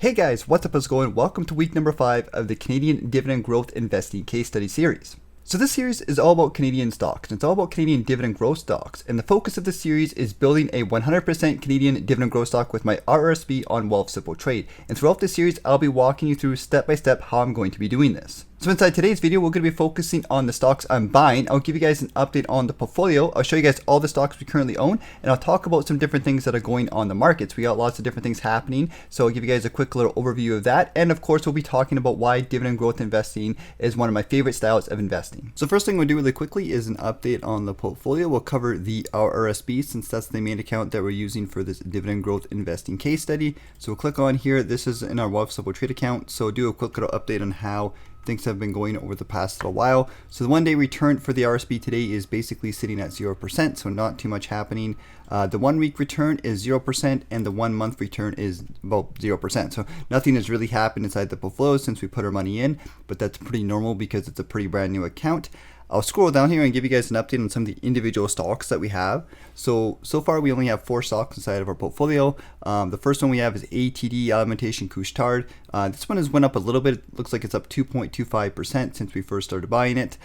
Hey guys, what's up, how's it going? Welcome to week number 5 of the Canadian Dividend Growth Investing Case Study Series. So this series is all about Canadian stocks, and it's all about Canadian dividend growth stocks, and the focus of this series is building a 100% Canadian dividend growth stock with my RRSP on Wealthsimple Trade. And throughout this series, I'll be walking you through step by step how I'm going to be doing this. So inside today's video, we're going to be focusing on the stocks I'm buying. I'll give you guys an update on the portfolio. I'll show you guys all the stocks we currently own, and I'll talk about some different things that are going on the markets. We got lots of different things happening, so I'll give you guys a quick little overview of that. And of course, we'll be talking about why dividend growth investing is one of my favorite styles of investing. So first thing we'll do really quickly is an update on the portfolio. We'll cover the RRSP since that's the main account that we're using for this dividend growth investing case study. So we'll click on here. This is in our Wealthsimple Trade account. So do a quick little update on how things have been going over the past little while. So the 1 day return for the RSP today is basically sitting at 0%, so not too much happening. The 1 week return is 0%, and the 1 month return is about 0%. So nothing has really happened inside the portfolio since we put our money in, but that's pretty normal because it's a pretty brand new account. I'll scroll down here and give you guys an update on some of the individual stocks that we have. So far we only have 4 stocks inside of our portfolio. The first one we have is ATD, Alimentation Couche-Tard. This one has went up a little bit. It looks like it's up 2.25% since we first started buying it.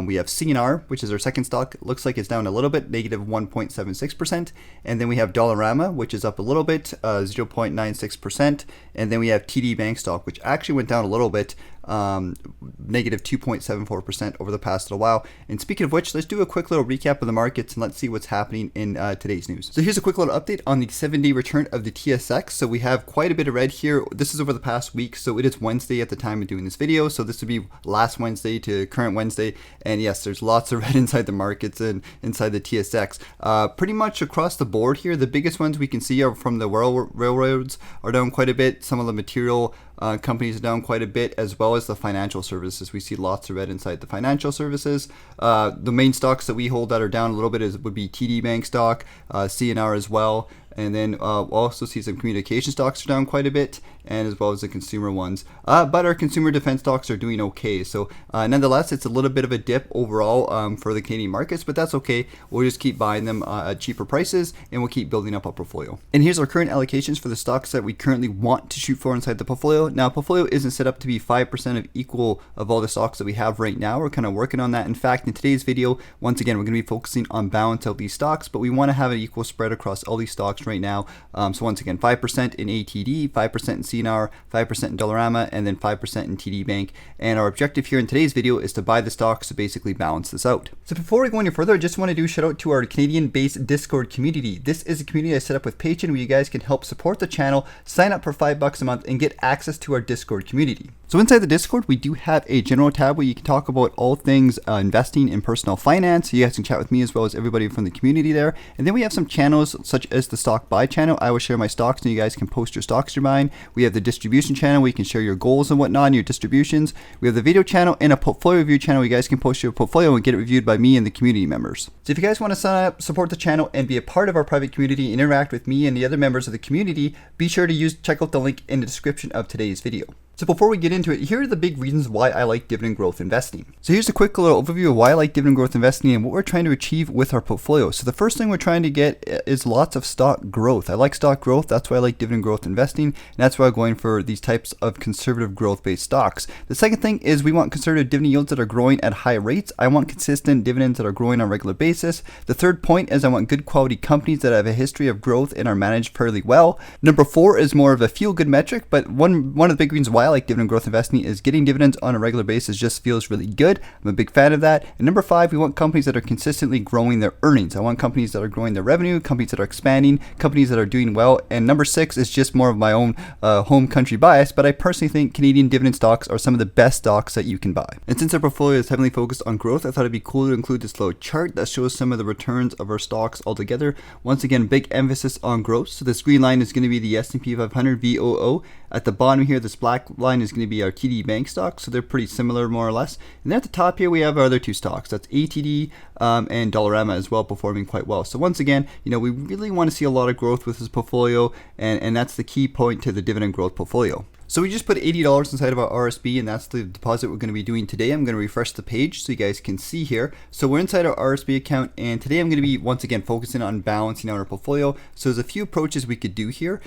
We have CNR, which is our second stock. It looks like it's down a little bit, negative 1.76%. And then we have Dollarama, which is up a little bit, 0.96%. And then we have TD Bank stock, which actually went down a little bit, negative 2.74% over the past little while. And speaking of which, let's do a quick little recap of the markets and let's see what's happening in today's news. So here's a quick little update on the 7-day return of the TSX. So we have quite a bit of red here. This is over the past week, so it is Wednesday at the time of doing this video. So this would be last Wednesday to current Wednesday. And yes, there's lots of red inside the markets and inside the TSX. Pretty much across the board here, the biggest ones we can see are from the railroads are down quite a bit. Some of the material companies are down quite a bit, as well as the financial services. We see lots of red inside the financial services. The main stocks that we hold that are down a little bit would be TD Bank stock, CNR as well. And then we'll also see some communication stocks are down quite a bit, and as well as the consumer ones. But our consumer defense stocks are doing okay. So nonetheless, it's a little bit of a dip overall for the Canadian markets, but that's okay. We'll just keep buying them at cheaper prices, and we'll keep building up our portfolio. And here's our current allocations for the stocks that we currently want to shoot for inside the portfolio. Now, portfolio isn't set up to be 5% of equal of all the stocks that we have right now. We're kind of working on that. In fact, in today's video, once again, we're going to be focusing on balance out these stocks, but we want to have an equal spread across all these stocks right now. So once again, 5% in ATD, 5% in CNR, 5% in Dollarama, and then 5% in TD Bank. And our objective here in today's video is to buy the stocks to basically balance this out. So before we go any further, I just want to do a shout out to our Canadian-based Discord community. This is a community I set up with Patreon where you guys can help support the channel, sign up for $5 a month, and get access to our Discord community. So inside the Discord, we do have a general tab where you can talk about all things investing in personal finance. You guys can chat with me as well as everybody from the community there. And then we have some channels such as the stock buy channel. I will share my stocks and you guys can post your stocks you're buying. We have the distribution channel where you can share your goals and whatnot and your distributions. We have the video channel and a portfolio review channel where you guys can post your portfolio and get it reviewed by me and the community members. So if you guys want to sign up, support the channel, and be a part of our private community and interact with me and the other members of the community, be sure to check out the link in the description of today's video. So before we get into it, here are the big reasons why I like dividend growth investing. So here's a quick little overview of why I like dividend growth investing and what we're trying to achieve with our portfolio. So the first thing we're trying to get is lots of stock growth. I like stock growth. That's why I like dividend growth investing. And that's why I'm going for these types of conservative growth-based stocks. The second thing is we want conservative dividend yields that are growing at high rates. I want consistent dividends that are growing on a regular basis. The third point is I want good quality companies that have a history of growth and are managed fairly well. Number 4 is more of a feel-good metric, but one of the big reasons why I like dividend growth investing is getting dividends on a regular basis just feels really good. I'm a big fan of that. And number 5, we want companies that are consistently growing their earnings. I want companies that are growing their revenue, companies that are expanding, companies that are doing well. And number 6 is just more of my own home country bias, but I personally think Canadian dividend stocks are some of the best stocks that you can buy. And since our portfolio is heavily focused on growth, I thought it'd be cool to include this little chart that shows some of the returns of our stocks altogether. Once again, big emphasis on growth. So this green line is going to be the S&P 500 VOO. At the bottom here, this black line is going to be our TD Bank stock, so they're pretty similar more or less. And then at the top here we have our other 2 stocks. That's ATD and Dollarama as well, performing quite well. So once again, we really want to see a lot of growth with this portfolio, and that's the key point to the dividend growth portfolio. So we just put $80 inside of our RSB, and that's the deposit we're going to be doing today. I'm going to refresh the page so you guys can see here. So we're inside our RSB account, and today I'm going to be once again focusing on balancing out our portfolio. So there's a few approaches we could do here.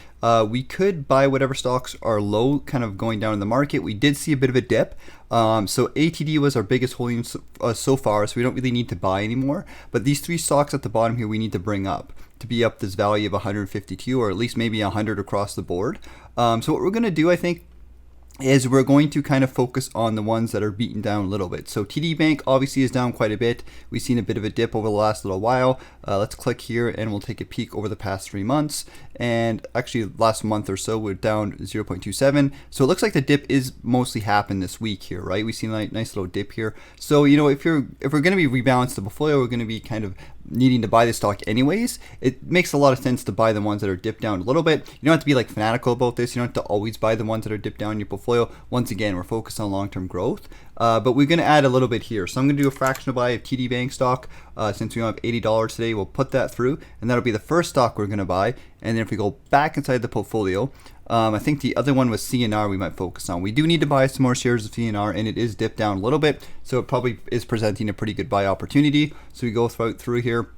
We could buy whatever stocks are low, kind of going down in the market. We did see a bit of a dip. So ATD was our biggest holding so far, so we don't really need to buy anymore. But these three stocks at the bottom here we need to bring up to be up this value of 152, or at least maybe 100 across the board. So what we're going to do, I think, is we're going to kind of focus on the ones that are beaten down a little bit. So TD Bank obviously is down quite a bit. We've seen a bit of a dip over the last little while. Let's click here and we'll take a peek over the past 3 months. And actually last month or so we're down 0.27. So it looks like the dip is mostly happened this week here, right? We've seen a nice little dip here. So, you know, if we're going to be rebalanced the portfolio, we're going to be kind of needing to buy the stock anyways. It makes a lot of sense to buy the ones that are dipped down a little bit. You don't have to be like fanatical about this. You don't have to always buy the ones that are dipped down in your portfolio. Once again, we're focused on long-term growth, but we're going to add a little bit here. So I'm going to do a fractional buy of TD Bank stock. Since we have $80 today, we'll put that through, and that'll be the first stock we're going to buy. And then if we go back inside the portfolio, I think the other one was CNR we might focus on. We do need to buy some more shares of CNR, and it is dipped down a little bit, so it probably is presenting a pretty good buy opportunity. So we go through here.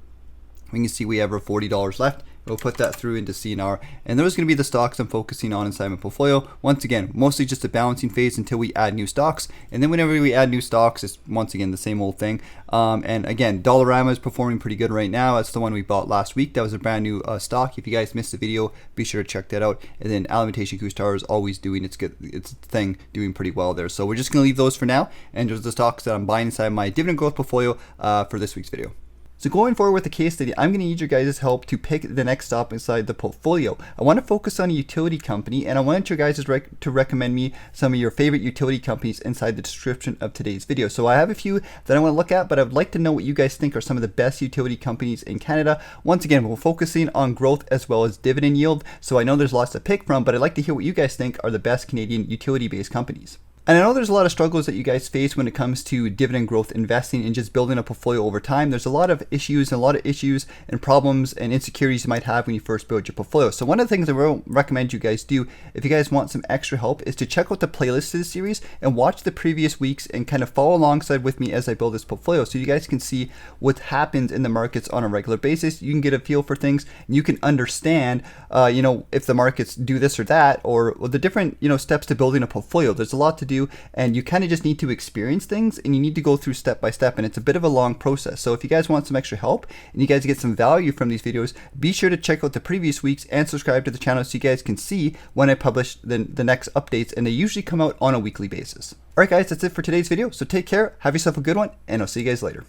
We can see we have our $40 left. We'll put that through into CNR, and those are going to be the stocks I'm focusing on inside my portfolio. Once again, mostly just a balancing phase until we add new stocks, and then whenever we add new stocks, it's once again the same old thing. And again, Dollarama is performing pretty good right now. That's the one we bought last week. That was a brand new stock. If you guys missed the video, be sure to check that out. And then Alimentation Couche-Tard is always doing its thing, doing pretty well there. So we're just going to leave those for now, and those are the stocks that I'm buying inside my dividend growth portfolio for this week's video. So going forward with the case study, I'm going to need your guys' help to pick the next stop inside the portfolio. I want to focus on a utility company, and I want you guys to recommend me some of your favorite utility companies inside the description of today's video. So I have a few that I want to look at, but I would like to know what you guys think are some of the best utility companies in Canada. Once again, we're focusing on growth as well as dividend yield, so I know there's lots to pick from, but I'd like to hear what you guys think are the best Canadian utility-based companies. And I know there's a lot of struggles that you guys face when it comes to dividend growth investing and just building a portfolio over time. There's a lot of issues and problems and insecurities you might have when you first build your portfolio. So one of the things I will recommend you guys do, if you guys want some extra help, is to check out the playlist to this series and watch the previous weeks and kind of follow alongside with me as I build this portfolio, so you guys can see what happens in the markets on a regular basis. You can get a feel for things, and you can understand, if the markets do this or that, or the different, steps to building a portfolio. There's a lot to do, and you kind of just need to experience things, and you need to go through step by step, and it's a bit of a long process. So if you guys want some extra help and you guys get some value from these videos, be sure to check out the previous weeks and subscribe to the channel so you guys can see when I publish the next updates, and they usually come out on a weekly basis. Alright guys, that's it for today's video, so take care, have yourself a good one, and I'll see you guys later.